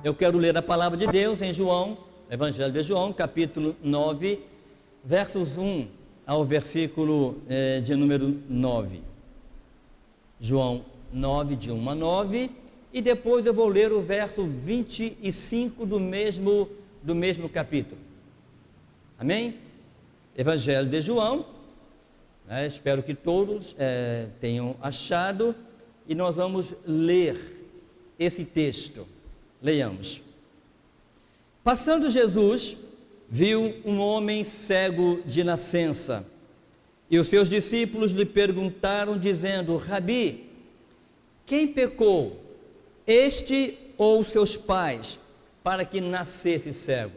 eu quero ler a palavra de Deus em João, Evangelho de João, capítulo 9, versos 1 ao versículo de número 9. João 9, de 1 a 9, e depois eu vou ler o verso 25 do mesmo capítulo. Amém? Evangelho de João, espero que todos tenham achado, e nós vamos ler esse texto. Leiamos. Passando Jesus, viu um homem cego de nascença, e os seus discípulos lhe perguntaram, dizendo: Rabi, quem pecou, este ou seus pais, para que nascesse cego?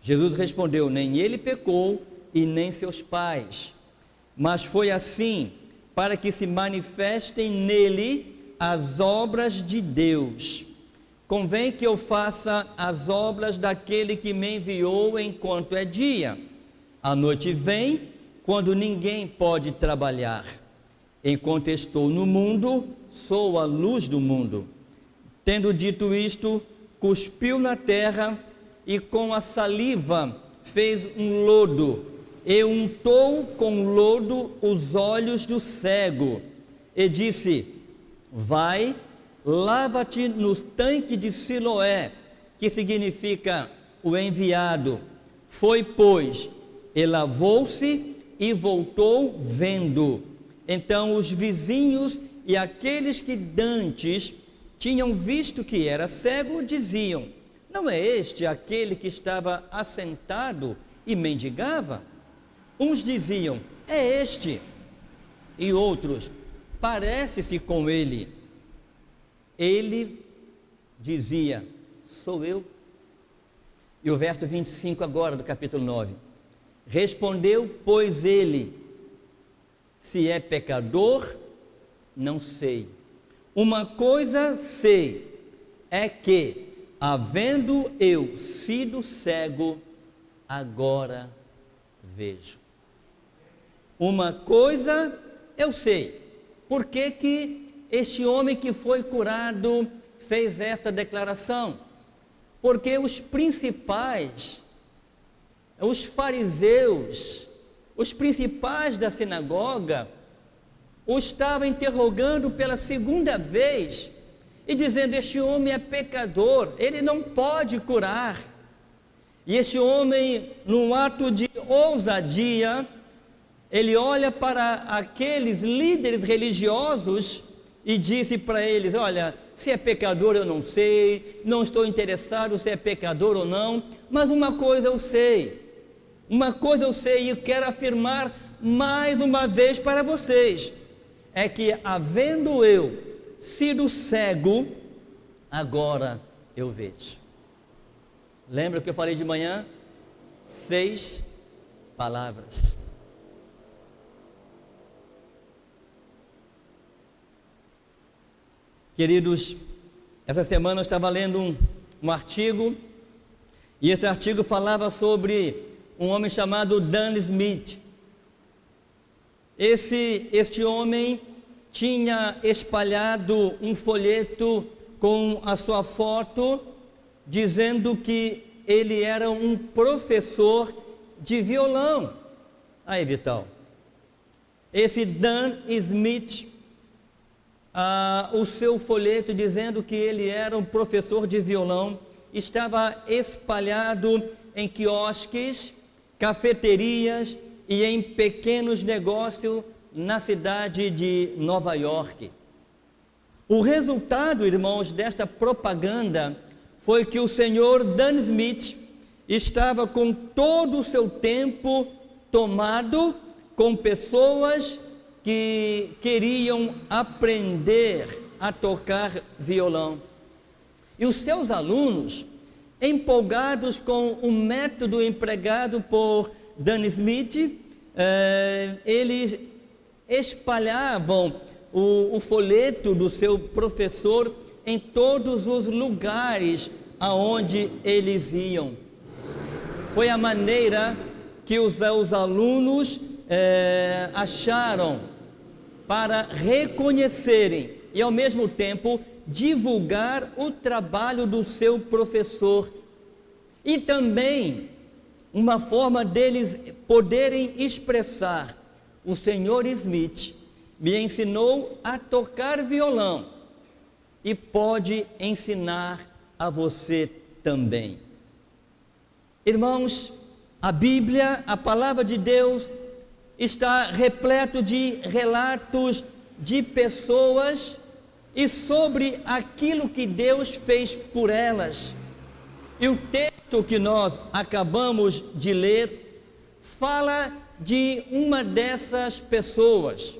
Jesus respondeu: nem ele pecou e nem seus pais, mas foi assim para que se manifestem nele as obras de Deus. Convém que eu faça as obras daquele que me enviou enquanto é dia. A noite vem, quando ninguém pode trabalhar. Enquanto estou no mundo, sou a luz do mundo. Tendo dito isto, cuspiu na terra e com a saliva fez um lodo, e untou com lodo os olhos do cego, e disse: vai, lava-te no tanque de Siloé, que significa o enviado. Foi, pois, e lavou-se e voltou vendo. Então os vizinhos e aqueles que dantes tinham visto que era cego, diziam: não é este aquele que estava assentado e mendigava? Uns diziam: é este, e outros: parece-se com ele. Ele dizia: sou eu. E o verso 25 agora do capítulo 9. Respondeu, pois, ele: se é pecador, não sei. Uma coisa sei, é que, havendo eu sido cego, agora vejo. Uma coisa eu sei. Por que que este homem que foi curado fez esta declaração? Porque os principais, os fariseus, os principais da sinagoga, o estavam interrogando pela segunda vez e dizendo: este homem é pecador, ele não pode curar. E este homem, num ato de ousadia, ele olha para aqueles líderes religiosos e disse para eles: olha, se é pecador eu não sei, não estou interessado se é pecador ou não, mas uma coisa eu sei e eu quero afirmar mais uma vez para vocês, é que havendo eu sido cego, agora eu vejo. Lembra que eu falei de manhã? 6 palavras. Queridos, essa semana eu estava lendo um artigo, e esse artigo falava sobre um homem chamado Dan Smith. Este homem tinha espalhado um folheto com a sua foto, dizendo que ele era um professor de violão. Aí, Vital, esse Dan Smith, o seu folheto dizendo que ele era um professor de violão, estava espalhado em quiosques, cafeterias e em pequenos negócios na cidade de Nova York. O resultado, irmãos, desta propaganda foi que o senhor Dan Smith estava com todo o seu tempo tomado com pessoas que queriam aprender a tocar violão. E os seus alunos, empolgados com o método empregado por Dan Smith, eles espalhavam o folheto do seu professor em todos os lugares aonde eles iam. Foi a maneira que os alunos acharam para reconhecerem e ao mesmo tempo divulgar o trabalho do seu professor. E também uma forma deles poderem expressar: o Sr. Smith me ensinou a tocar violão e pode ensinar a você também. Irmãos, a Bíblia, a palavra de Deus, está repleto de relatos de pessoas e sobre aquilo que Deus fez por elas. E o texto que nós acabamos de ler fala de uma dessas pessoas.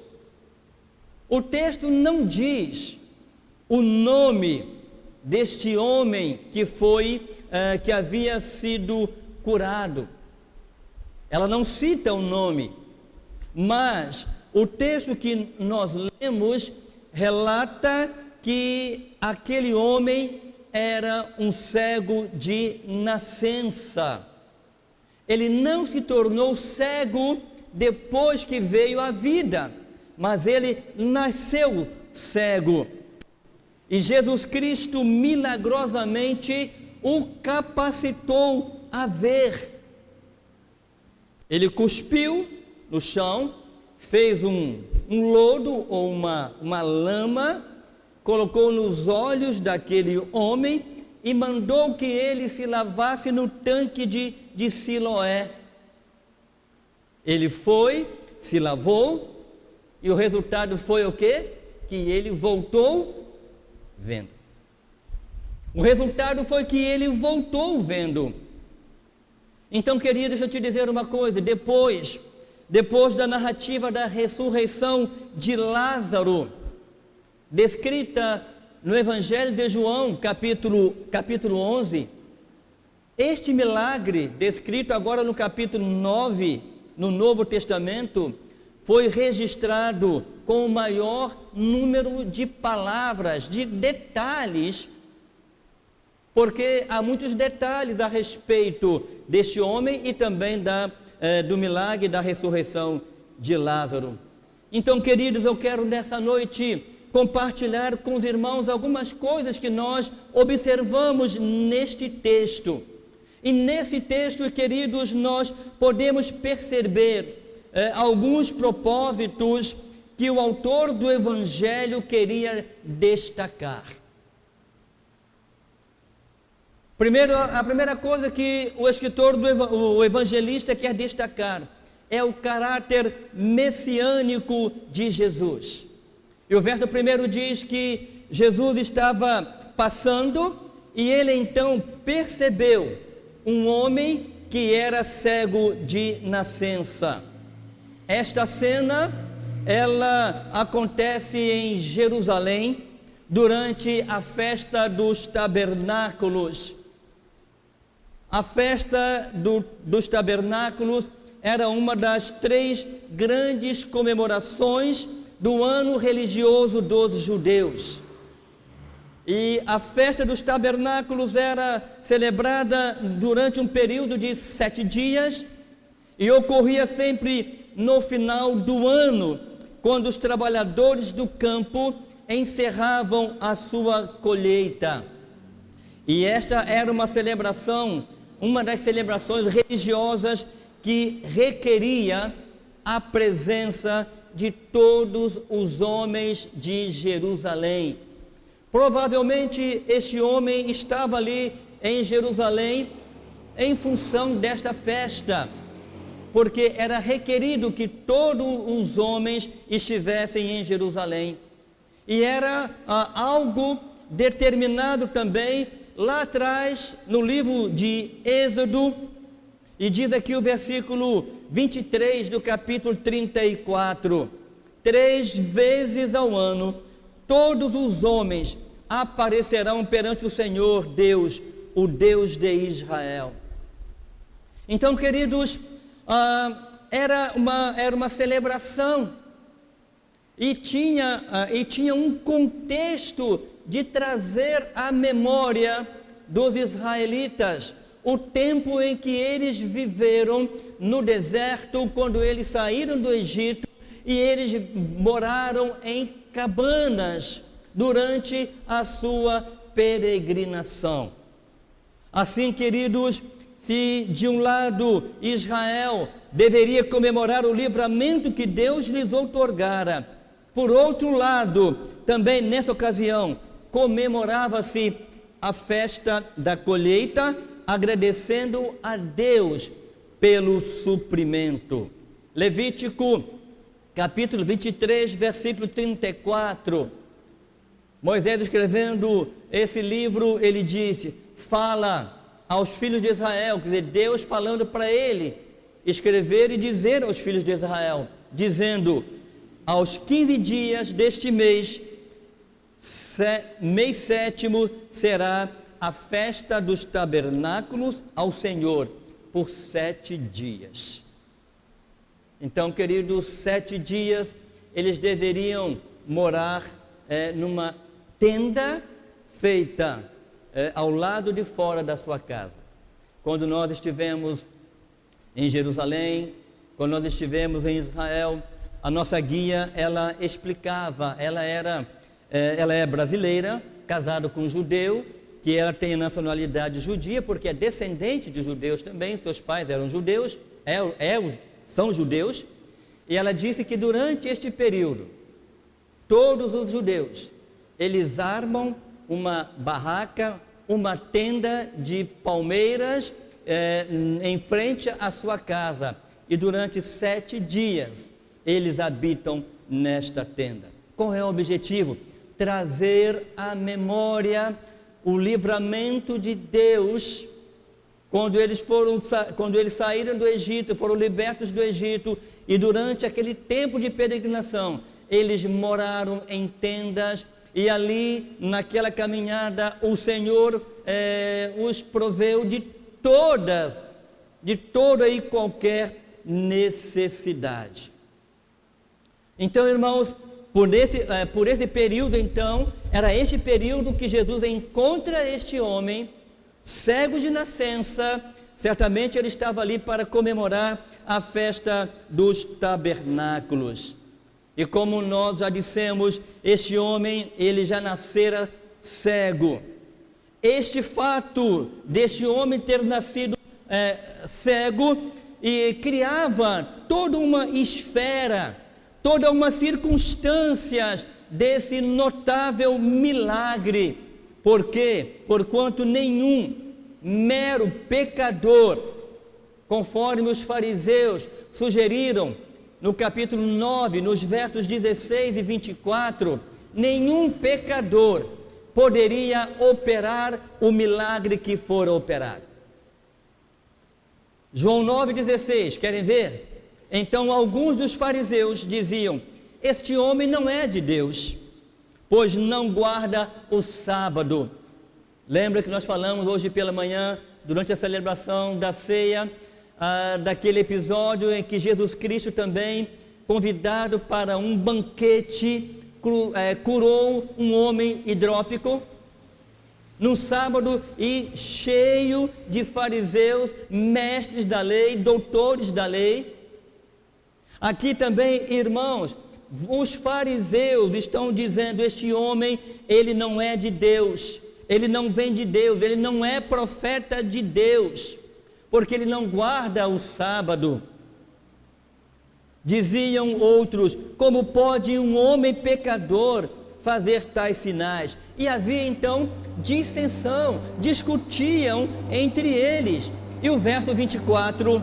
O texto não diz o nome deste homem que havia sido curado. Ela não cita o nome, mas o texto que nós lemos relata que aquele homem era um cego de nascença. Ele não se tornou cego depois que veio à vida, mas ele nasceu cego. E Jesus Cristo milagrosamente o capacitou a ver. Ele cuspiu no chão, fez um lodo ou uma lama, colocou nos olhos daquele homem e mandou que ele se lavasse no tanque de Siloé. Ele foi, se lavou, e o resultado foi o quê? Que ele voltou vendo. O resultado foi que ele voltou vendo. Então, querido, deixa eu te dizer uma coisa: depois da narrativa da ressurreição de Lázaro, descrita no Evangelho de João, capítulo 11, este milagre, descrito agora no capítulo 9, no Novo Testamento, foi registrado com o maior número de palavras, de detalhes, porque há muitos detalhes a respeito deste homem e também do milagre da ressurreição de Lázaro. Então, queridos, eu quero nessa noite compartilhar com os irmãos algumas coisas que nós observamos neste texto. E nesse texto, queridos, nós podemos perceber alguns propósitos que o autor do Evangelho queria destacar. A primeira coisa que o escritor, o evangelista, quer destacar é o caráter messiânico de Jesus. E o verso primeiro diz que Jesus estava passando e ele então percebeu um homem que era cego de nascença. Esta cena, ela acontece em Jerusalém durante a festa dos tabernáculos. A festa dos tabernáculos era uma das 3 grandes comemorações do ano religioso dos judeus. E a festa dos tabernáculos era celebrada durante um período de 7 dias e ocorria sempre no final do ano, quando os trabalhadores do campo encerravam a sua colheita. E esta era uma celebração, uma das celebrações religiosas que requeria a presença de todos os homens de Jerusalém. Provavelmente este homem estava ali em Jerusalém em função desta festa, porque era requerido que todos os homens estivessem em Jerusalém. E era algo determinado também lá atrás no livro de Êxodo, e diz aqui o versículo 23 do capítulo 34: 3 vezes ao ano todos os homens aparecerão perante o Senhor Deus, o Deus de Israel. Então, queridos, era uma celebração e tinha um contexto de trazer à memória dos israelitas o tempo em que eles viveram no deserto, quando eles saíram do Egito e eles moraram em cabanas durante a sua peregrinação. Assim, queridos, se de um lado Israel deveria comemorar o livramento que Deus lhes outorgara, por outro lado, também nessa ocasião, comemorava-se a festa da colheita, agradecendo a Deus pelo suprimento. Levítico, capítulo 23, versículo 34. Moisés, escrevendo esse livro, ele disse: fala aos filhos de Israel, quer dizer, Deus falando para ele escrever e dizer aos filhos de Israel, dizendo: aos 15 dias deste mês, mês sétimo, será a festa dos tabernáculos ao Senhor, por 7 dias. Então, queridos, 7 dias, eles deveriam morar numa tenda feita ao lado de fora da sua casa. Quando nós estivemos em Jerusalém, quando nós estivemos em Israel, a nossa guia, ela explicava, ela é brasileira, casada com um judeu, que ela tem nacionalidade judia, porque é descendente de judeus também, seus pais eram judeus, são judeus, e ela disse que durante este período, todos os judeus, eles armam uma barraca, uma tenda de palmeiras em frente à sua casa, e durante 7 dias eles habitam nesta tenda. Qual é o objetivo? Trazer à memória o livramento de Deus, quando eles saíram do Egito, foram libertos do Egito, e durante aquele tempo de peregrinação, eles moraram em tendas, e ali, naquela caminhada, o Senhor os proveu de toda e qualquer necessidade. Então, irmãos, por esse período, então, era este período que Jesus encontra este homem, cego de nascença. Certamente ele estava ali para comemorar a festa dos tabernáculos. E como nós já dissemos, este homem, ele já nascera cego. Este fato deste homem ter nascido cego e criava toda uma esfera, toda uma circunstância desse notável milagre. Por quê? Porquanto nenhum mero pecador, conforme os fariseus sugeriram no capítulo 9, nos versos 16 e 24, nenhum pecador poderia operar o milagre que fora operado. João 9,16, querem ver? Então alguns dos fariseus diziam: este homem não é de Deus, pois não guarda o sábado. Lembra que nós falamos hoje pela manhã, durante a celebração da ceia, daquele episódio em que Jesus Cristo também, convidado para um banquete, curou um homem hidrópico no sábado, e cheio de fariseus, mestres da lei, doutores da lei. Aqui também, irmãos, os fariseus estão dizendo: este homem, ele não é de Deus, ele não vem de Deus, ele não é profeta de Deus, porque ele não guarda o sábado. Diziam outros: como pode um homem pecador fazer tais sinais? E havia então dissensão, discutiam entre eles. E o verso 24,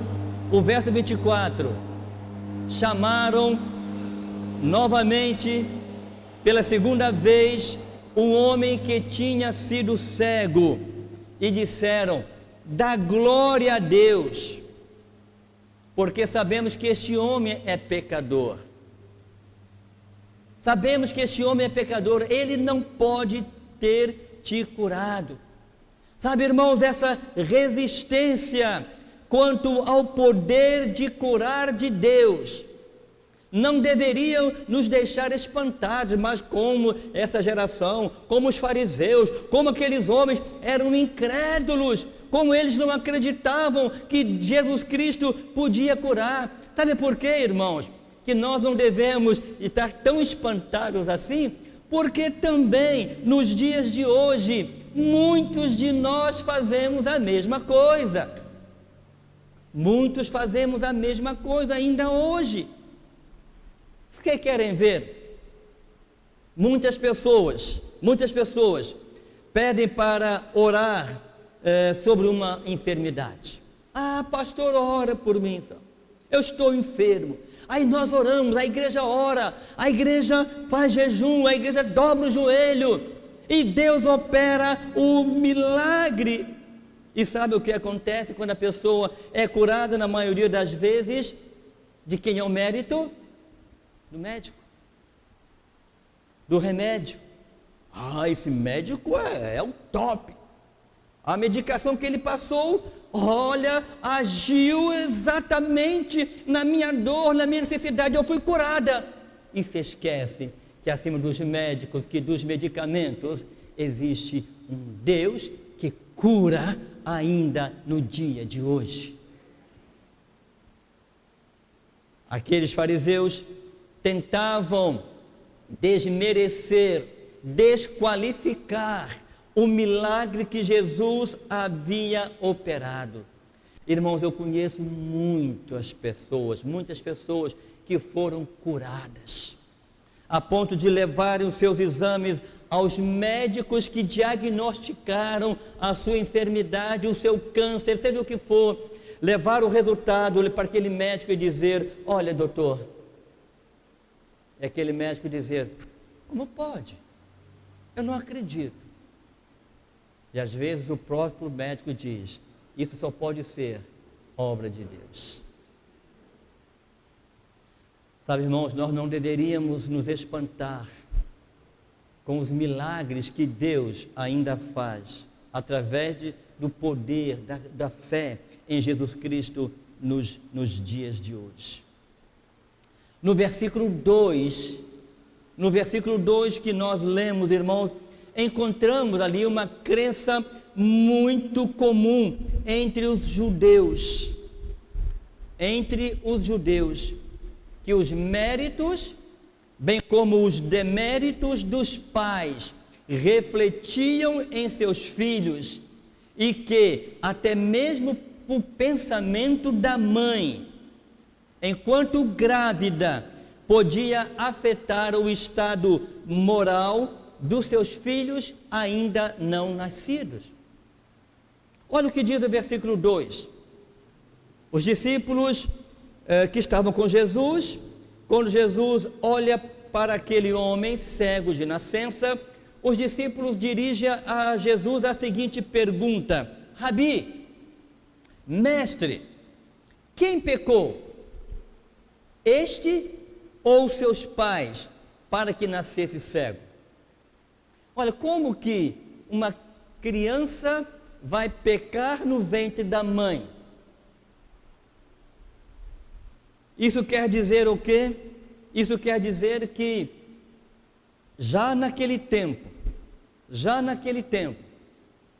chamaram novamente, pela segunda vez, um homem que tinha sido cego, e disseram: dá glória a Deus, porque sabemos que este homem é pecador. Sabemos que este homem é pecador, ele não pode ter te curado. Sabe, irmãos, essa resistência quanto ao poder de curar de Deus não deveriam nos deixar espantados, mas como essa geração, como os fariseus, como aqueles homens eram incrédulos, como eles não acreditavam que Jesus Cristo podia curar. Sabe por quê, irmãos? Que nós não devemos estar tão espantados assim, porque também nos dias de hoje, muitos de nós fazemos a mesma coisa. Muitos fazemos a mesma coisa ainda hoje. O que querem ver? Muitas pessoas pedem para orar sobre uma enfermidade. Ah, pastor, ora por mim, eu estou enfermo. Aí nós oramos, a igreja ora, a igreja faz jejum, a igreja dobra o joelho e Deus opera o milagre. E sabe o que acontece quando a pessoa é curada? Na maioria das vezes, de quem é o mérito? Do médico, do remédio. Ah, esse médico é o top. A medicação que ele passou, olha, agiu exatamente na minha dor, na minha necessidade, eu fui curada. E se esquece que acima dos médicos, que dos medicamentos, existe um Deus que cura ainda no dia de hoje. Aqueles fariseus tentavam desmerecer, desqualificar o milagre que Jesus havia operado. Irmãos, eu conheço muitas pessoas que foram curadas, a ponto de levarem os seus exames aos médicos que diagnosticaram a sua enfermidade, o seu câncer, seja o que for, levar o resultado para aquele médico e dizer: olha, doutor, e aquele médico dizer: como pode? Eu não acredito. E às vezes o próprio médico diz: isso só pode ser obra de Deus. Sabe, irmãos, nós não deveríamos nos espantar com os milagres que Deus ainda faz, através do poder, da fé em Jesus Cristo nos dias de hoje. No versículo 2 que nós lemos, irmãos, encontramos ali uma crença muito comum entre os judeus, que os méritos, bem como os deméritos dos pais, refletiam em seus filhos, e que até mesmo o pensamento da mãe, enquanto grávida, podia afetar o estado moral dos seus filhos ainda não nascidos. Olha o que diz o versículo 2. Os discípulos que estavam com Jesus, quando Jesus olha para aquele homem cego de nascença, os discípulos dirigem a Jesus a seguinte pergunta: Rabi, mestre, quem pecou? Este ou seus pais, para que nascesse cego? Olha, como que uma criança vai pecar no ventre da mãe? Isso quer dizer o quê? Isso quer dizer que já naquele tempo,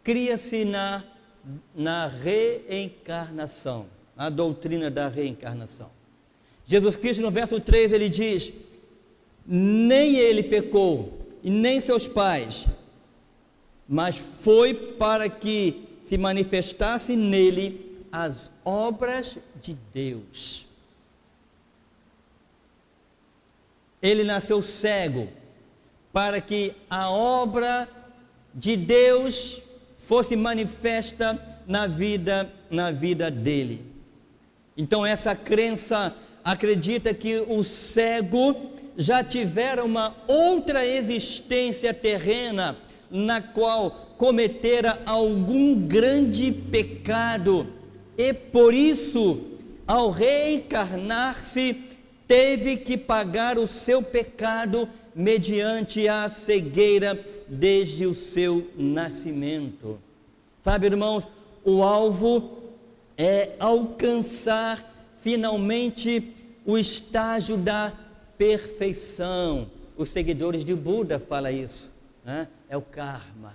cria-se na reencarnação, a doutrina da reencarnação. Jesus Cristo, no verso 3, ele diz: nem ele pecou, e nem seus pais, mas foi para que se manifestasse nele as obras de Deus. Ele nasceu cego para que a obra de Deus fosse manifesta na vida dele. Então essa crença acredita que o cego já tivera uma outra existência terrena, na qual cometera algum grande pecado, e por isso, ao reencarnar-se, teve que pagar o seu pecado mediante a cegueira desde o seu nascimento. Sabe, irmãos, o alvo é alcançar finalmente o estágio da perfeição. Os seguidores de Buda falam isso, né? É o karma,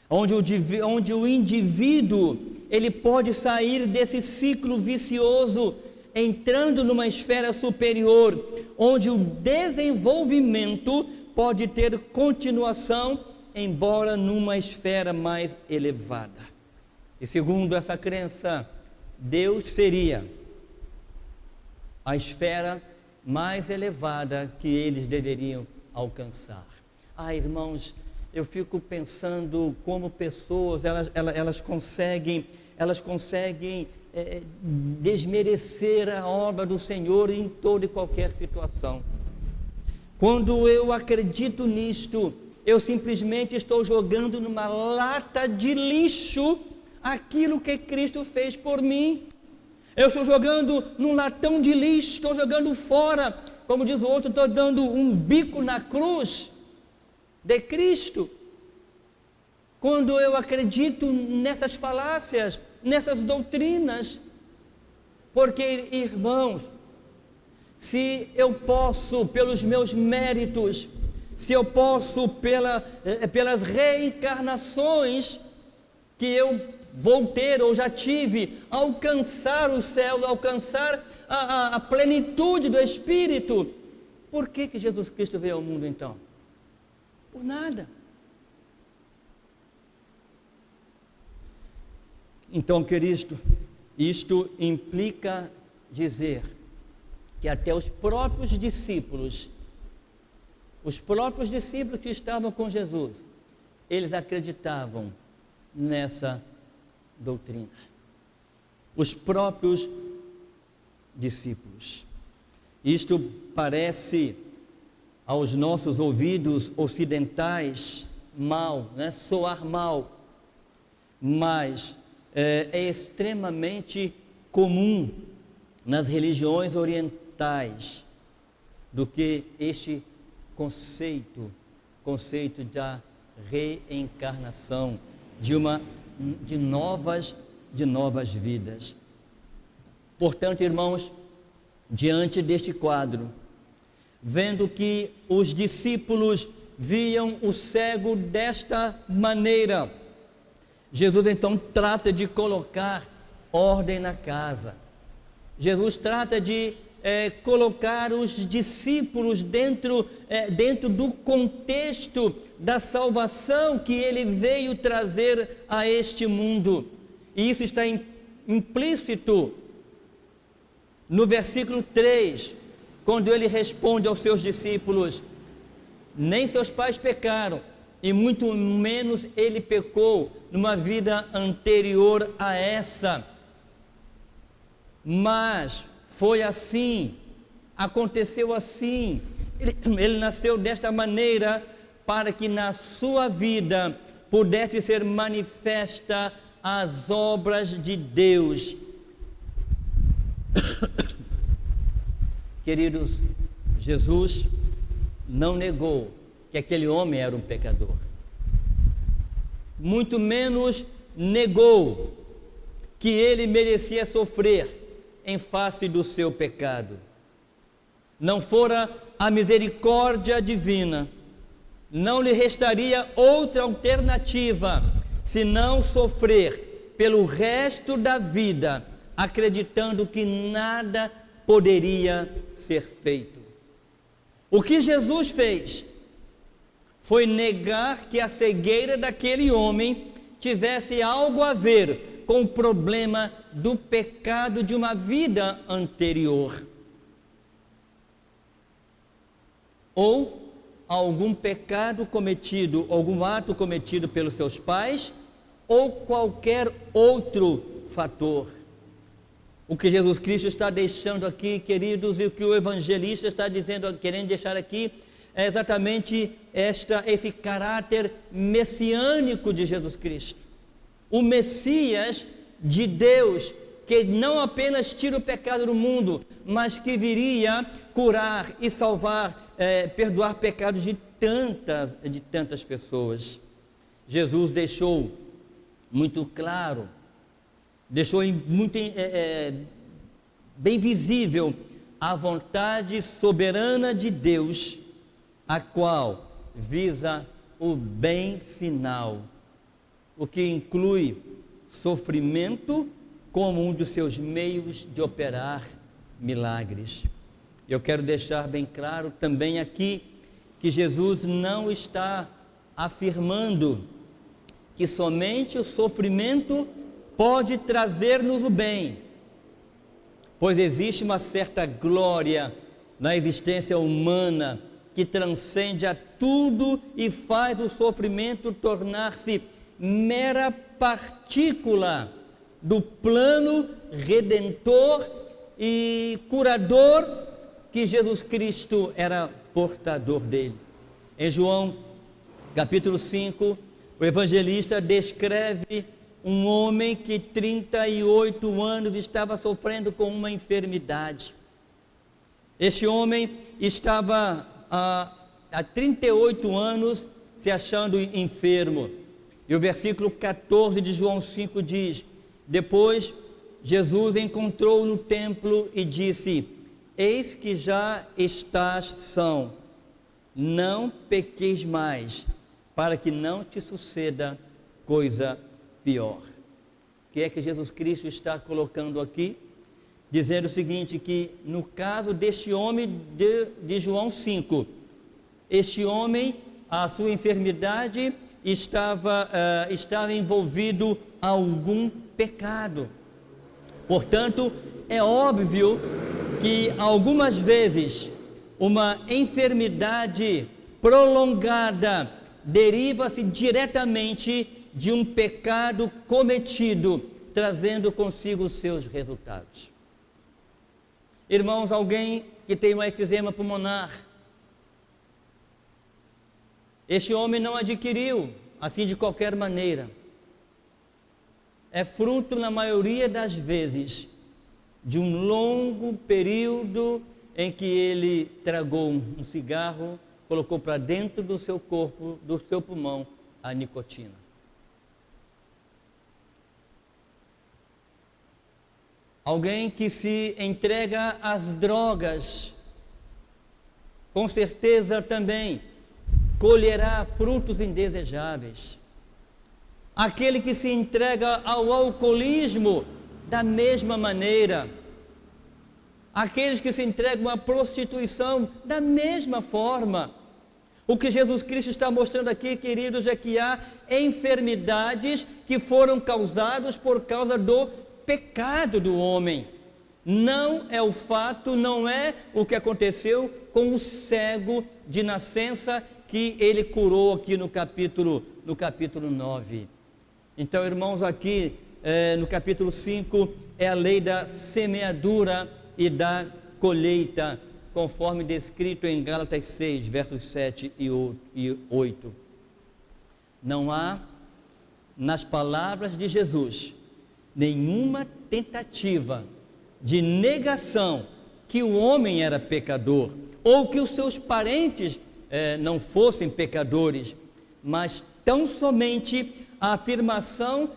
onde o indivíduo ele pode sair desse ciclo vicioso entrando numa esfera superior, onde o desenvolvimento pode ter continuação, embora numa esfera mais elevada. E segundo essa crença, Deus seria a esfera mais elevada que eles deveriam alcançar. Irmãos, eu fico pensando como pessoas, elas conseguem desmerecer a obra do Senhor em toda e qualquer situação. Quando eu acredito nisto, eu simplesmente estou jogando numa lata de lixo aquilo que Cristo fez por mim. Eu estou jogando num latão de lixo, estou jogando fora, como diz o outro, estou dando um bico na cruz de Cristo. Quando eu acredito nessas falácias, nessas doutrinas, porque, irmãos, se eu posso, pelos meus méritos, se eu posso, pelas reencarnações que eu vou ter ou já tive, alcançar o céu, alcançar a plenitude do Espírito, por que Jesus Cristo veio ao mundo então? Por nada. Então, querido, isto implica dizer que até os próprios discípulos que estavam com Jesus, eles acreditavam nessa doutrina. Os próprios discípulos. Isto parece aos nossos ouvidos ocidentais mal, soar mal, mas é extremamente comum nas religiões orientais do que este conceito da reencarnação, de novas vidas. Portanto, irmãos, diante deste quadro, vendo que os discípulos viam o cego desta maneira, Jesus então trata de colocar ordem na casa. Jesus trata de colocar os discípulos dentro do contexto da salvação que ele veio trazer a este mundo. E isso está implícito no versículo 3, quando ele responde aos seus discípulos: nem seus pais pecaram, e muito menos ele pecou numa vida anterior a essa, mas foi assim, aconteceu assim, ele nasceu desta maneira para que na sua vida pudesse ser manifesta as obras de Deus. Queridos, Jesus não negou que aquele homem era um pecador, muito menos negou que ele merecia sofrer em face do seu pecado. Não fora a misericórdia divina, não lhe restaria outra alternativa senão sofrer pelo resto da vida, acreditando que nada poderia ser feito. O que Jesus fez foi negar que a cegueira daquele homem tivesse algo a ver com o problema do pecado de uma vida anterior, ou algum pecado cometido, algum ato cometido pelos seus pais, ou qualquer outro fator. O que Jesus Cristo está deixando aqui, queridos, e o que o evangelista está dizendo, querendo deixar aqui, é exatamente esse caráter messiânico de Jesus Cristo. O Messias de Deus, que não apenas tira o pecado do mundo, mas que viria curar e salvar, perdoar pecados de tantas pessoas. Jesus deixou muito claro, deixou muito bem visível a vontade soberana de Deus, a qual visa o bem final, o que inclui sofrimento como um dos seus meios de operar milagres. Eu quero deixar bem claro também aqui que Jesus não está afirmando que somente o sofrimento pode trazer-nos o bem, pois existe uma certa glória na existência humana que transcende a tudo e faz o sofrimento tornar-se mera partícula do plano redentor e curador que Jesus Cristo era portador dele. Em João capítulo 5, o evangelista descreve um homem que 38 anos estava sofrendo com uma enfermidade. Este homem estava há 38 anos se achando enfermo. E o versículo 14 de João 5 diz: depois Jesus encontrou no templo e disse: eis que já estás são, não pequeis mais, para que não te suceda coisa pior. O que é que Jesus Cristo está colocando aqui? Dizendo o seguinte, que no caso deste homem de João 5, este homem, a sua enfermidade estava envolvido algum pecado. Portanto, é óbvio que algumas vezes uma enfermidade prolongada deriva-se diretamente de um pecado cometido, trazendo consigo os seus resultados. Irmãos, alguém que tem um efizema pulmonar, este homem não adquiriu assim de qualquer maneira. É fruto, na maioria das vezes, de um longo período em que ele tragou um cigarro, colocou para dentro do seu corpo, do seu pulmão, a nicotina. Alguém que se entrega às drogas, com certeza também colherá frutos indesejáveis. Aquele que se entrega ao alcoolismo, da mesma maneira. Aqueles que se entregam à prostituição, da mesma forma. O que Jesus Cristo está mostrando aqui, queridos, é que há enfermidades que foram causadas por causa do pecado do homem. Não é o fato, não é o que aconteceu com o cego de nascença que ele curou aqui no capítulo 9. Então, irmãos, aqui no capítulo 5 é a lei da semeadura e da colheita, conforme descrito em Gálatas 6, versos 7 e 8. Não há, nas palavras de Jesus, nenhuma tentativa de negação que o homem era pecador, ou que os seus parentes não fossem pecadores, mas tão somente a afirmação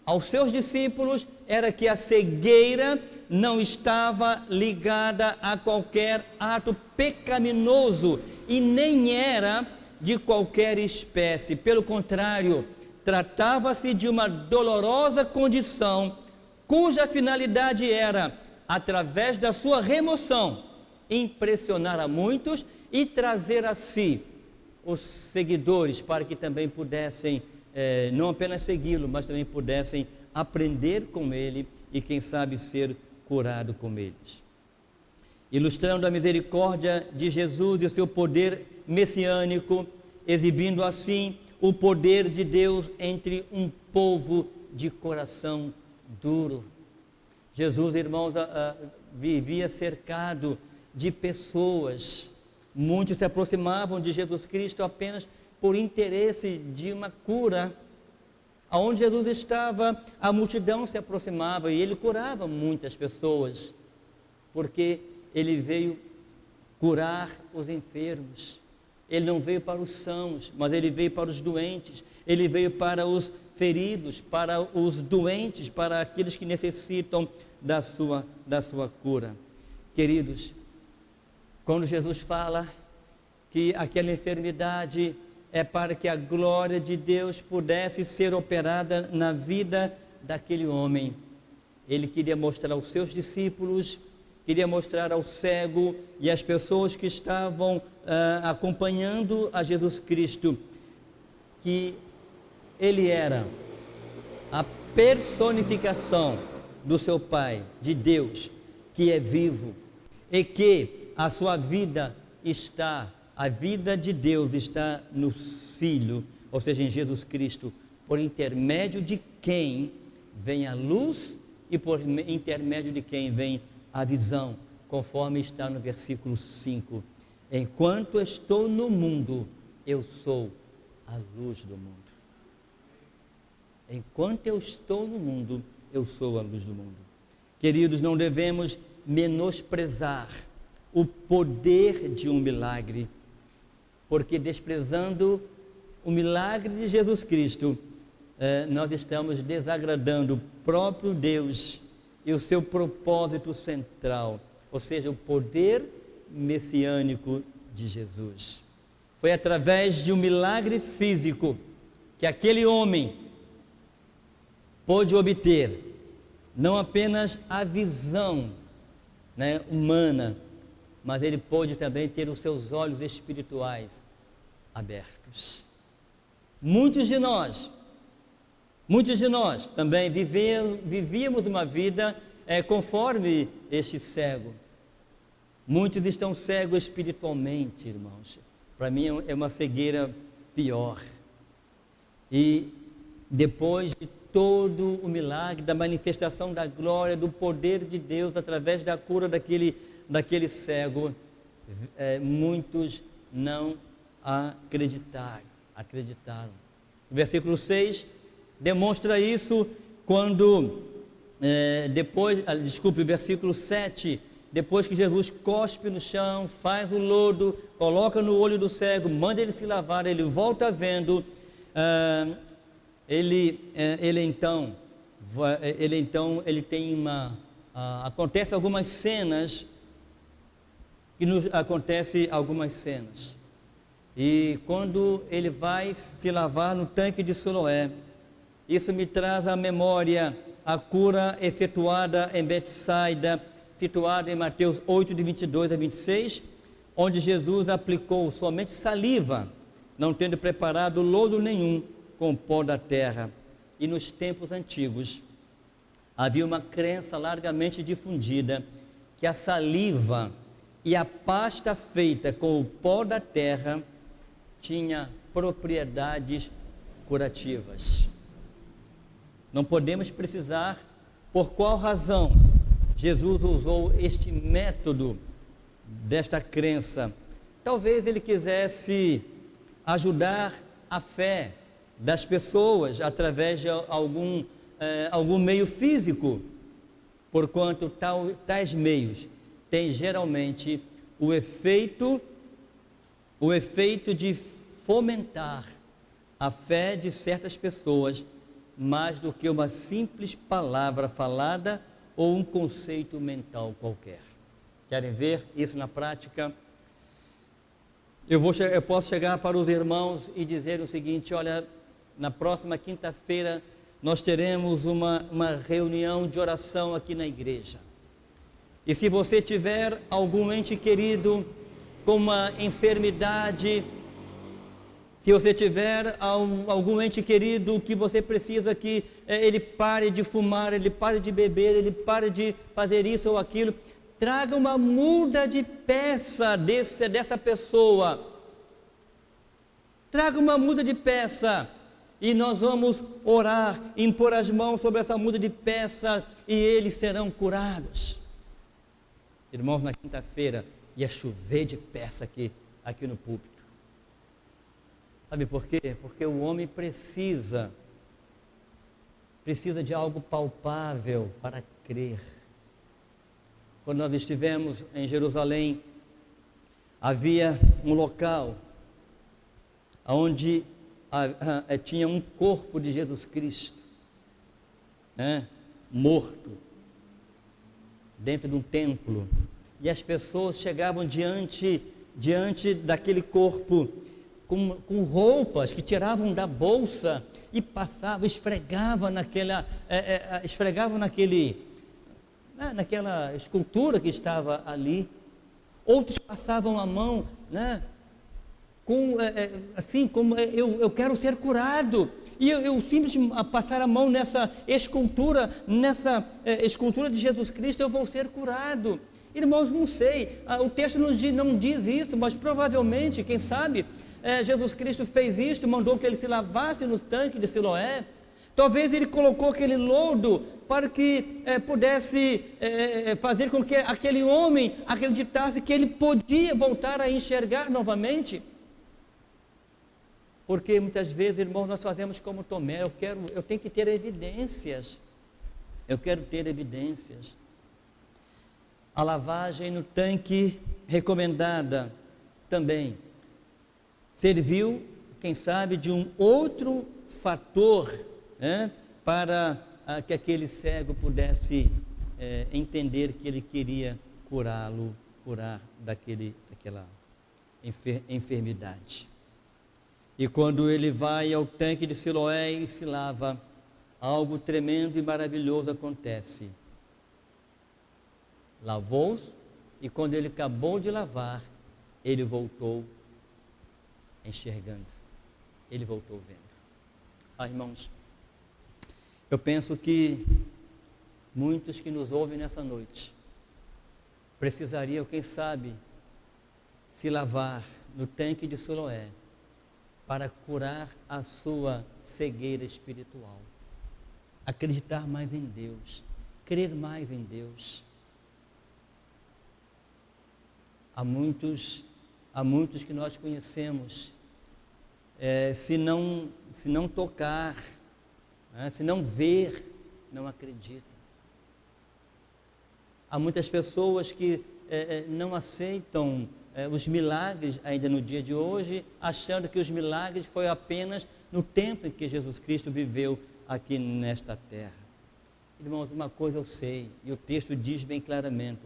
aos seus discípulos era que a cegueira não estava ligada a qualquer ato pecaminoso e nem era de qualquer espécie. Pelo contrário, tratava-se de uma dolorosa condição, cuja finalidade era, através da sua remoção, impressionar a muitos e trazer a si os seguidores, para que também pudessem, não apenas segui-lo, mas também pudessem aprender com ele e quem sabe ser curado com eles. Ilustrando a misericórdia de Jesus e o seu poder messiânico, exibindo assim o poder de Deus entre um povo de coração duro. Jesus, irmãos, vivia cercado de pessoas. Muitos se aproximavam de Jesus Cristo apenas por interesse de uma cura. Aonde Jesus estava, a multidão se aproximava e ele curava muitas pessoas, porque ele veio curar os enfermos. Ele não veio para os sãos, mas ele veio para os doentes. Ele veio para os feridos, para os doentes, para aqueles que necessitam da sua cura. Queridos, quando Jesus fala que aquela enfermidade é para que a glória de Deus pudesse ser operada na vida daquele homem, ele queria mostrar aos seus discípulos queria mostrar ao cego e às pessoas que estavam acompanhando a Jesus Cristo que ele era a personificação do seu Pai, de Deus, que é vivo, e que a sua vida a vida de Deus está no Filho, ou seja, em Jesus Cristo, por intermédio de quem vem a luz e por intermédio de quem vem a visão, conforme está no versículo 5. Enquanto estou no mundo, eu sou a luz do mundo. Enquanto eu estou no mundo, eu sou a luz do mundo. Queridos, não devemos menosprezar o poder de um milagre, porque desprezando o milagre de Jesus Cristo, nós estamos desagradando o próprio Deus e o seu propósito central, ou seja, o poder messiânico de Jesus. Foi através de um milagre físico que aquele homem pôde obter não apenas a visão humana, mas ele pôde também ter os seus olhos espirituais abertos. Muitos de nós também vivíamos uma vida conforme este cego. Muitos estão cegos espiritualmente, irmãos. Para mim é uma cegueira pior. E depois de todo o milagre, da manifestação da glória, do poder de Deus, através da cura daquele cego, muitos não acreditaram. O versículo 6 demonstra isso quando, o versículo 7, depois que Jesus cospe no chão, faz o lodo, coloca no olho do cego, manda ele se lavar, ele volta vendo, acontece algumas cenas, e quando ele vai se lavar no tanque de Siloé, isso me traz à memória a cura efetuada em Betsaida, situada em Mateus 8, de 22 a 26, onde Jesus aplicou somente saliva, não tendo preparado lodo nenhum com o pó da terra. E nos tempos antigos havia uma crença largamente difundida que a saliva e a pasta feita com o pó da terra tinha propriedades curativas. Não podemos precisar por qual razão Jesus usou este método desta crença. Talvez ele quisesse ajudar a fé das pessoas através de algum meio físico, porquanto tais meios têm geralmente o efeito de fomentar a fé de certas pessoas mais do que uma simples palavra falada ou um conceito mental qualquer. Querem ver isso na prática? Eu posso chegar para os irmãos e dizer o seguinte: olha, na próxima quinta-feira nós teremos uma reunião de oração aqui na igreja. E se você tiver algum ente querido com uma enfermidade, se você tiver algum ente querido que você precisa que ele pare de fumar, ele pare de beber, ele pare de fazer isso ou aquilo, traga uma muda de peça dessa pessoa. Traga uma muda de peça e nós vamos orar, impor as mãos sobre essa muda de peça e eles serão curados. Irmãos, na quinta-feira ia chover de peça aqui no púlpito. Sabe por quê? Porque o homem precisa de algo palpável para crer. Quando nós estivemos em Jerusalém, havia um local onde tinha um corpo de Jesus Cristo, morto, dentro de um templo, e as pessoas chegavam diante daquele corpo com roupas que tiravam da bolsa e passavam, esfregavam naquele naquela escultura que estava ali. Outros passavam a mão, assim como eu quero ser curado. E eu simplesmente passar a mão nessa escultura de Jesus Cristo, eu vou ser curado. Irmãos, não sei, o texto não diz isso, mas provavelmente, quem sabe, Jesus Cristo fez isto, mandou que ele se lavasse no tanque de Siloé. Talvez ele colocou aquele lodo para que pudesse fazer com que aquele homem acreditasse que ele podia voltar a enxergar novamente. Porque muitas vezes, irmãos, nós fazemos como Tomé, eu tenho que ter evidências. Eu quero ter evidências. A lavagem no tanque recomendada também serviu, quem sabe, de um outro fator, para que aquele cego pudesse entender que ele queria curar daquela enfermidade. E quando ele vai ao tanque de Siloé e se lava, algo tremendo e maravilhoso acontece. Lavou-se, e quando ele acabou de lavar, ele voltou enxergando, ele voltou vendo. Irmãos, eu penso que muitos que nos ouvem nessa noite precisariam, quem sabe, se lavar no tanque de Siloé para curar a sua cegueira espiritual, acreditar mais em Deus, crer mais em Deus. Há muitos que nós conhecemos, se não tocar, se não ver, não acredita. Há muitas pessoas que não aceitam os milagres ainda no dia de hoje, achando que os milagres foi apenas no tempo em que Jesus Cristo viveu aqui nesta terra. Irmãos, uma coisa eu sei, e o texto diz bem claramente,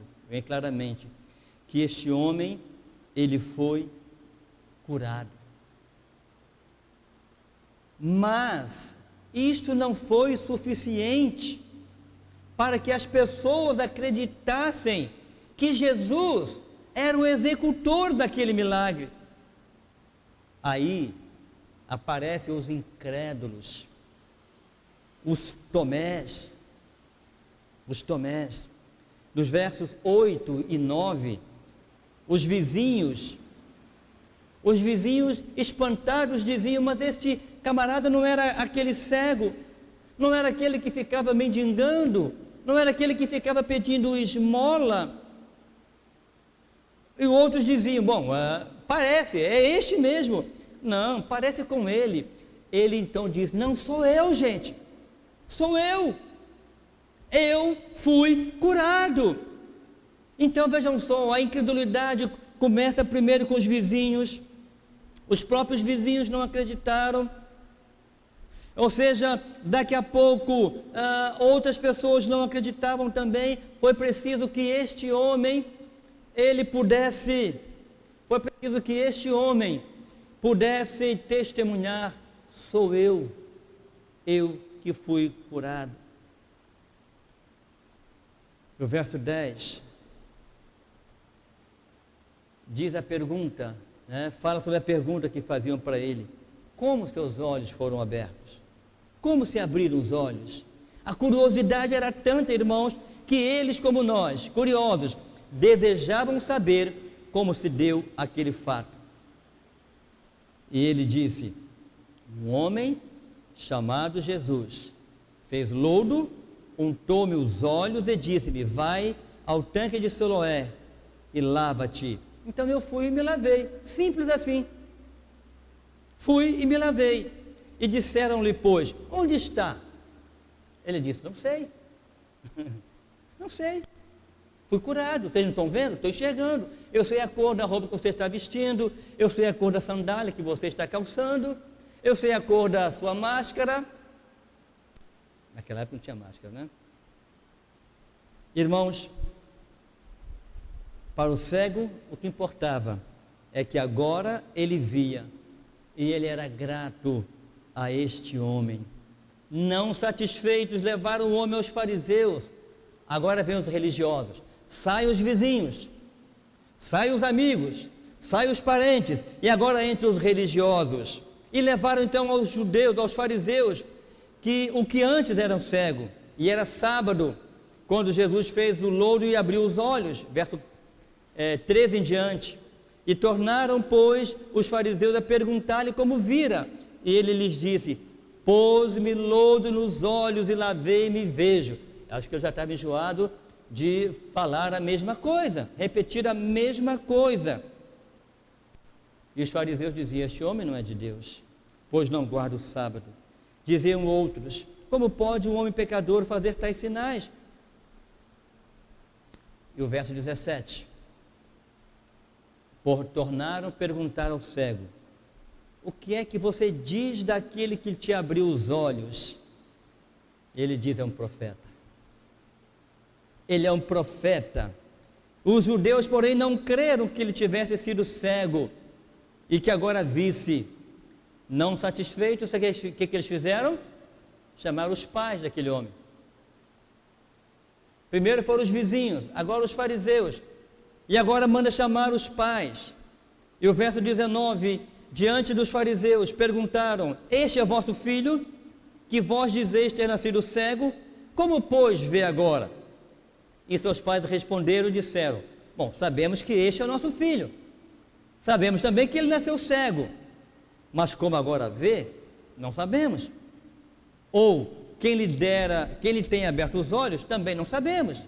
que este homem, ele foi curado. Mas isto não foi suficiente para que as pessoas acreditassem que Jesus era o executor daquele milagre. Aí aparecem os incrédulos, os Tomés, nos versos 8 e 9, os vizinhos espantados diziam: mas este camarada não era aquele cego, não era aquele que ficava mendigando, não era aquele que ficava pedindo esmola. E outros diziam: bom, parece, é este mesmo. Não, parece com ele. Ele então diz: não sou eu, gente, sou eu fui curado. Então vejam só, a incredulidade começa primeiro com os vizinhos. Os próprios vizinhos não acreditaram. Ou seja, daqui a pouco outras pessoas não acreditavam também. Foi preciso que este homem pudesse testemunhar: sou eu que fui curado. No verso 10, diz a pergunta, fala sobre a pergunta que faziam para ele: como seus olhos foram abertos? Como se abriram os olhos? A curiosidade era tanta, irmãos, que eles, como nós, curiosos, desejavam saber como se deu aquele fato. E ele disse: um homem chamado Jesus fez lodo, untou-me os olhos e disse-me: vai ao tanque de Siloé e lava-te. Então eu fui e me lavei, simples assim. Fui e me lavei. E disseram-lhe, pois: onde está? Ele disse: não sei. Não sei. Fui curado. Vocês não estão vendo? Estou enxergando. Eu sei a cor da roupa que você está vestindo, eu sei a cor da sandália que você está calçando, eu sei a cor da sua máscara. Naquela época não tinha máscara, né? Irmãos, para o cego, o que importava é que agora ele via, e ele era grato a este homem. Não satisfeitos, levaram o homem aos fariseus. Agora vem os religiosos, saem os vizinhos, saem os amigos, saem os parentes, e agora entre os religiosos. E levaram então aos judeus, aos fariseus, que o que antes era cego, e era sábado, quando Jesus fez o louro e abriu os olhos, verso 13 em diante. E tornaram, pois, os fariseus a perguntar-lhe como vira. E ele lhes disse: pôs-me lodo nos olhos e lavei-me e vejo. Acho que eu já estava enjoado de falar a mesma coisa, repetir a mesma coisa. E os fariseus diziam: este homem não é de Deus, pois não guarda o sábado. Diziam outros: como pode um homem pecador fazer tais sinais? E o verso 17: tornaram perguntar ao cego: o que é que você diz daquele que te abriu os olhos? Ele diz: é um profeta. Ele é um profeta. Os judeus, porém, não creram que ele tivesse sido cego e que agora visse. Não satisfeitos, o que eles fizeram? Chamaram os pais daquele homem. Primeiro foram os vizinhos, agora os fariseus, e agora manda chamar os pais. E o verso 19: diante dos fariseus perguntaram: este é vosso filho, que vós dizeis ter nascido cego, como pois vê agora? E seus pais responderam e disseram: bom, sabemos que este é o nosso filho, sabemos também que ele nasceu cego, mas como agora vê, não sabemos. Ou quem lhe tem aberto os olhos, também não sabemos.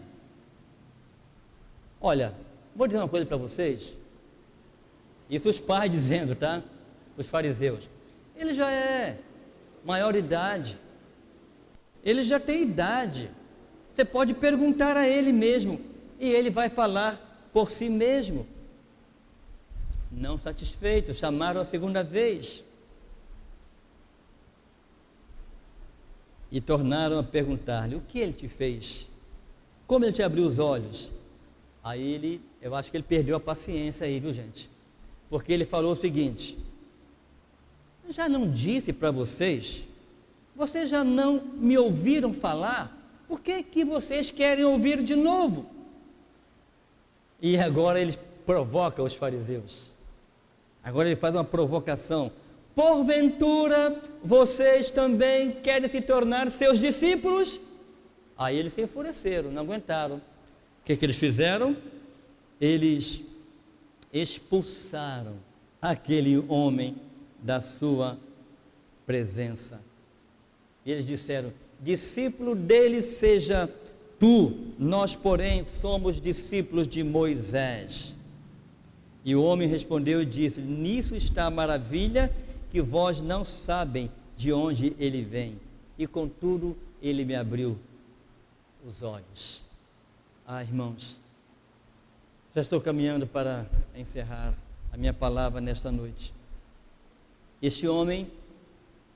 Olha, vou dizer uma coisa para vocês. Isso os pais dizendo, tá? Os fariseus. Ele já é maior idade. Ele já tem idade. Você pode perguntar a ele mesmo, e ele vai falar por si mesmo. Não satisfeitos, chamaram a segunda vez. E tornaram a perguntar-lhe: o que ele te fez? Como ele te abriu os olhos? Aí eu acho que ele perdeu a paciência aí, viu, gente? Porque ele falou o seguinte: já não disse para vocês? Vocês já não me ouviram falar? Por que vocês querem ouvir de novo? E agora ele provoca os fariseus. Agora ele faz uma provocação: porventura vocês também querem se tornar seus discípulos? Aí eles se enfureceram, não aguentaram. O que eles fizeram? Eles expulsaram aquele homem da sua presença. Eles disseram: discípulo dele seja tu, nós porém somos discípulos de Moisés. E o homem respondeu e disse: nisso está a maravilha, que vós não sabem de onde ele vem, e contudo ele me abriu os olhos. Irmãos, já estou caminhando para encerrar a minha palavra nesta noite. Este homem,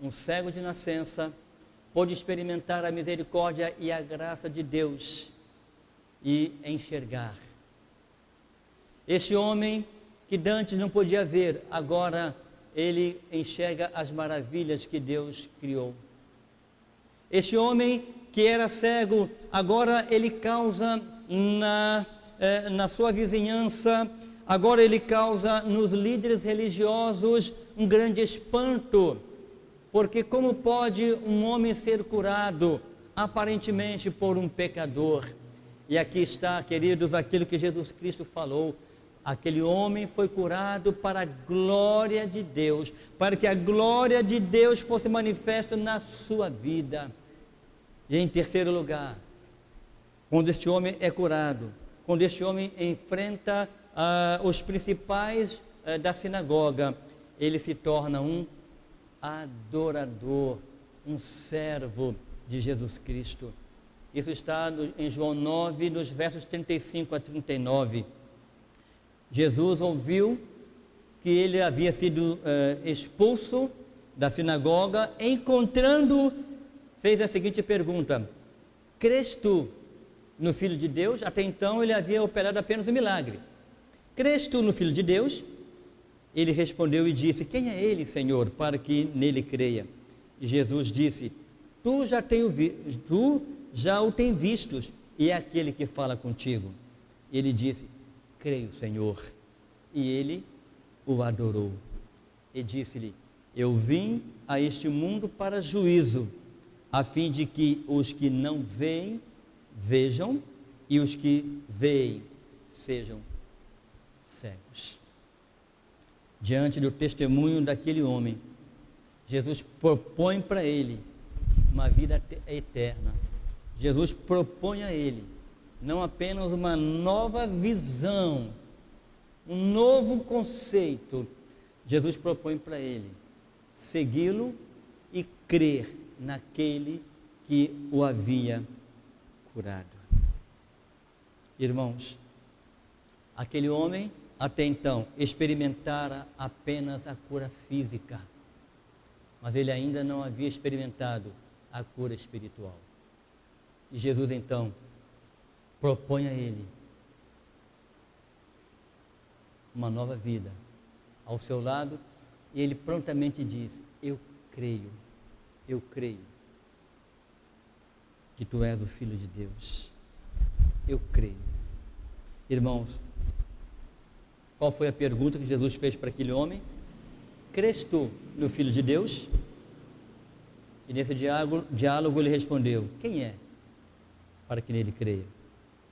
um cego de nascença, pôde experimentar a misericórdia e a graça de Deus e enxergar. Este homem que dantes não podia ver, agora ele enxerga as maravilhas que Deus criou. Este homem que era cego, agora ele causa na sua vizinhança, agora ele causa nos líderes religiosos um grande espanto, porque como pode um homem ser curado aparentemente por um pecador? E aqui está, queridos, aquilo que Jesus Cristo falou: aquele homem foi curado para a glória de Deus, para que a glória de Deus fosse manifesta na sua vida. E em terceiro lugar, quando este homem é curado, quando este homem enfrenta os principais da sinagoga, ele se torna um adorador, um servo de Jesus Cristo. Isso está em João 9, nos versos 35 a 39. Jesus ouviu que ele havia sido expulso da sinagoga, encontrando, fez a seguinte pergunta: crês tu no Filho de Deus? Até então ele havia operado apenas um milagre. Crês tu no Filho de Deus? Ele respondeu e disse: quem é ele, Senhor, para que nele creia? E Jesus disse: tu já o tem visto, e é aquele que fala contigo. Ele disse: creio, Senhor. E ele o adorou. E disse-lhe: eu vim a este mundo para juízo, a fim de que os que não veem, vejam, e os que veem, sejam cegos. Diante do testemunho daquele homem, Jesus propõe para ele uma vida eterna. Jesus propõe a ele não apenas uma nova visão, um novo conceito. Jesus propõe para ele segui-lo e crer naquele que o havia curado. Irmãos, aquele homem até então experimentara apenas a cura física, mas ele ainda não havia experimentado a cura espiritual. E Jesus então propõe a ele uma nova vida ao seu lado, e ele prontamente diz: eu creio que tu és o Filho de Deus. Eu creio. Irmãos, qual foi a pergunta que Jesus fez para aquele homem? Crês tu no Filho de Deus? E nesse diálogo ele respondeu: quem é para que nele creia?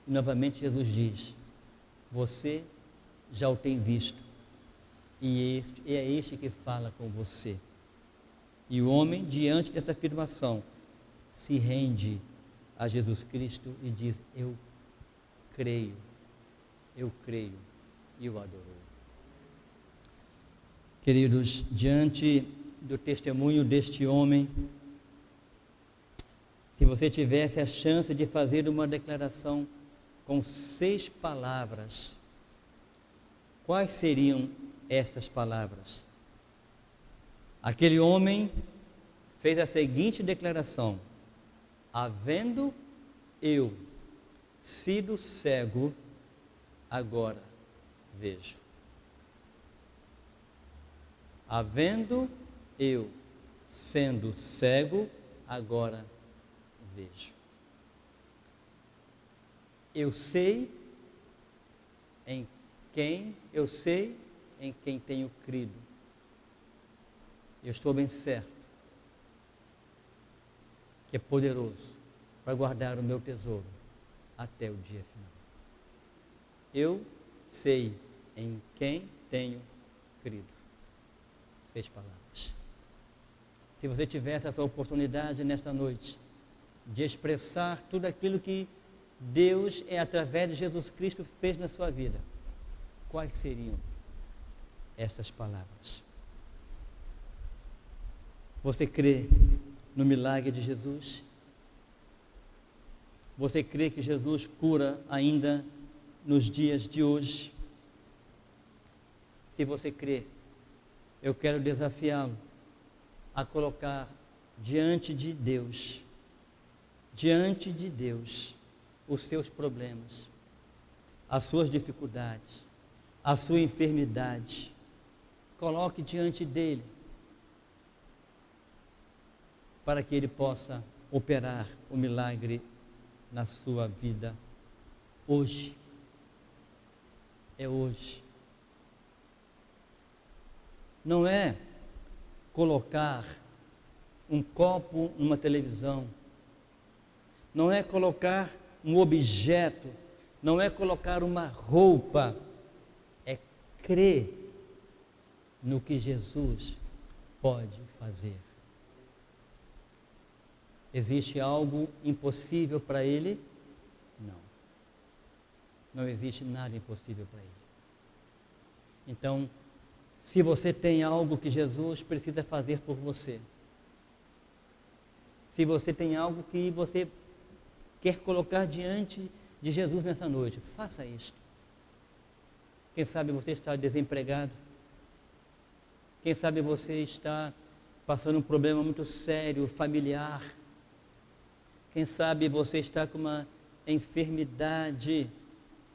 E novamente Jesus diz: você já o tem visto, e é este que fala com você. E o homem, diante dessa afirmação, se rende a Jesus Cristo e diz: eu creio, e o adorou. Queridos, diante do testemunho deste homem, se você tivesse a chance de fazer uma declaração com 6 palavras, quais seriam estas palavras? Aquele homem fez a seguinte declaração: havendo eu sido cego, agora vejo. Havendo eu sendo cego, agora vejo. Eu sei em quem tenho crido. Eu estou bem certo que é poderoso para guardar o meu tesouro até o dia final. Eu sei em quem tenho crido. 6 palavras. Se você tivesse essa oportunidade nesta noite de expressar tudo aquilo que Deus, através de Jesus Cristo, fez na sua vida, quais seriam estas palavras? Você crê no milagre de Jesus? Você crê que Jesus cura ainda nos dias de hoje? Se você crê, eu quero desafiá-lo a colocar diante de Deus, os seus problemas, as suas dificuldades, a sua enfermidade. Coloque diante dele, para que ele possa operar o milagre na sua vida hoje. É hoje. Não é colocar um copo numa televisão, não é colocar um objeto, não é colocar uma roupa, é crer no que Jesus pode fazer. Existe algo impossível para ele? Não. Não existe nada impossível para ele. Então, se você tem algo que Jesus precisa fazer por você, se você tem algo que você quer colocar diante de Jesus nessa noite, faça isto. Quem sabe você está desempregado, quem sabe você está passando um problema muito sério, familiar, quem sabe você está com uma enfermidade,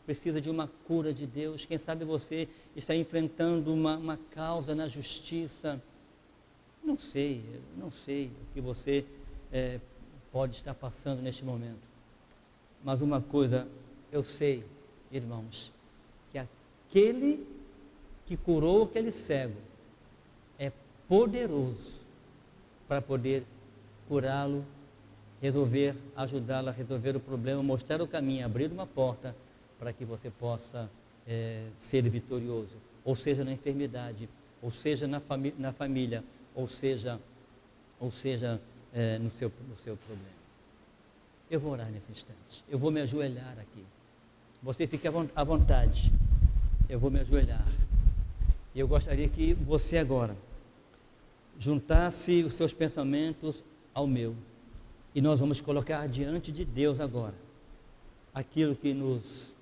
precisa de uma cura de Deus. Quem sabe você está enfrentando uma causa na justiça. Não sei o que você pode estar passando neste momento. Mas uma coisa eu sei, irmãos, que aquele que curou aquele cego é poderoso para poder curá-lo, ajudá-lo a resolver o problema, mostrar o caminho, abrir uma porta para que você possa ser vitorioso, ou seja na enfermidade, ou seja na família, ou seja no seu problema. Eu vou orar nesse instante, eu vou me ajoelhar aqui, você fique à vontade, eu vou me ajoelhar, e eu gostaria que você agora juntasse os seus pensamentos ao meu, e nós vamos colocar diante de Deus agora aquilo que nos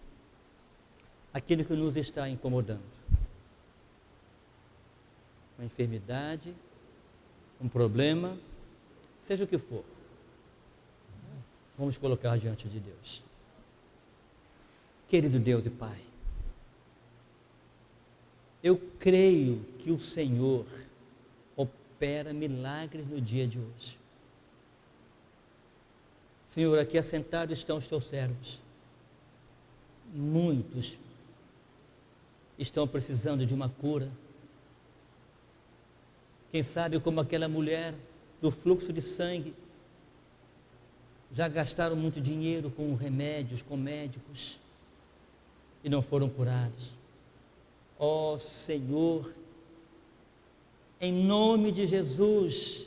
está incomodando, uma enfermidade, um problema, seja o que for, vamos colocar diante de Deus. Querido Deus e Pai, eu creio que o Senhor opera milagres no dia de hoje. Senhor, aqui assentados estão os teus servos. Muitos estão precisando de uma cura. Quem sabe como aquela mulher do fluxo de sangue, já gastaram muito dinheiro com remédios, com médicos, e não foram curados. Ó Senhor, em nome de Jesus,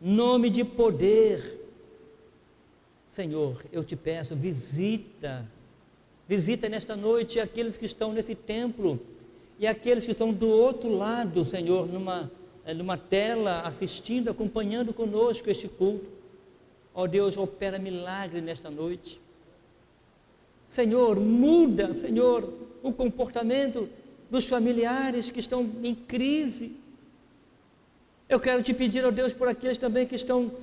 nome de poder, Senhor, eu te peço, visita nesta noite aqueles que estão nesse templo e aqueles que estão do outro lado, Senhor, numa tela, assistindo, acompanhando conosco este culto. Ó Deus, opera milagre nesta noite. Senhor, muda, Senhor, o comportamento dos familiares que estão em crise. Eu quero te pedir, ó Deus, por aqueles também que estão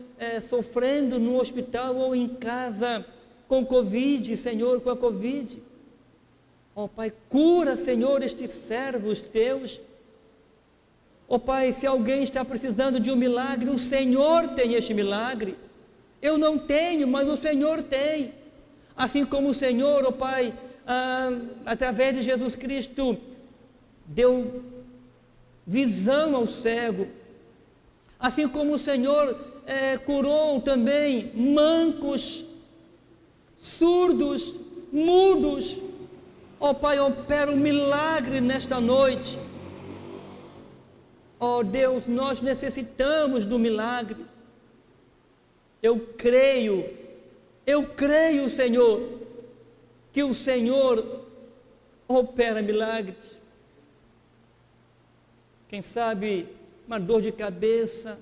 sofrendo no hospital ou em casa com Covid, Senhor, com a Covid. Ó Pai, cura, Senhor, estes servos teus. Ó Pai, se alguém está precisando de um milagre, o Senhor tem este milagre. Eu não tenho, mas o Senhor tem. Assim como o Senhor, ó Pai, através de Jesus Cristo, deu visão ao cego. Assim como o Senhor curou também mancos, surdos, mudos. Ó Pai, opera um milagre nesta noite. Ó Deus, nós necessitamos do milagre. Eu creio, Senhor, que o Senhor opera milagres. Quem sabe uma dor de cabeça,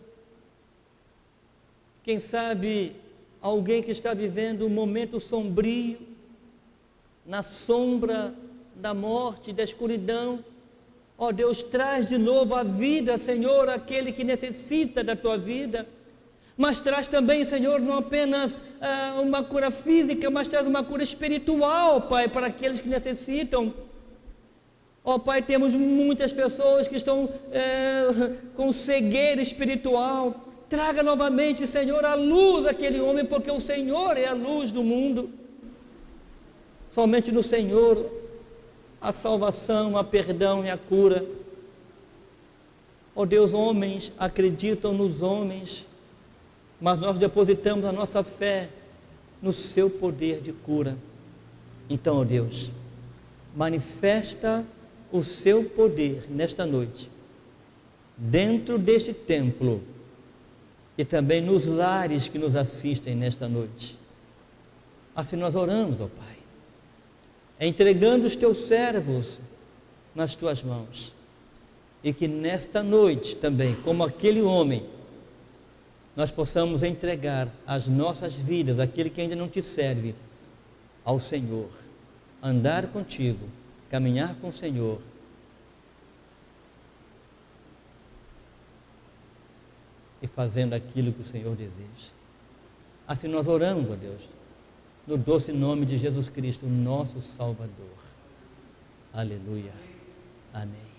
quem sabe alguém que está vivendo um momento sombrio, na sombra da morte, da escuridão. Ó Deus, traz de novo a vida, Senhor, aquele que necessita da tua vida, mas traz também, Senhor, não apenas uma cura física, mas traz uma cura espiritual, Pai, para aqueles que necessitam. Ó Pai, temos muitas pessoas que estão com cegueira espiritual. Traga novamente, Senhor, a luz àquele homem, porque o Senhor é a luz do mundo. Somente no Senhor a salvação, a perdão e a cura. Ó Deus, homens acreditam nos homens, mas nós depositamos a nossa fé no seu poder de cura. Então, ó Deus, manifesta o seu poder nesta noite, dentro deste templo e também nos lares que nos assistem nesta noite. Assim nós oramos, ó Pai, entregando os teus servos nas tuas mãos, e que nesta noite também, como aquele homem, nós possamos entregar as nossas vidas, aquele que ainda não te serve, ao Senhor, andar contigo, caminhar com o Senhor, e fazendo aquilo que o Senhor deseja. Assim nós oramos, ó Deus, no doce nome de Jesus Cristo, nosso Salvador. Aleluia. Amém.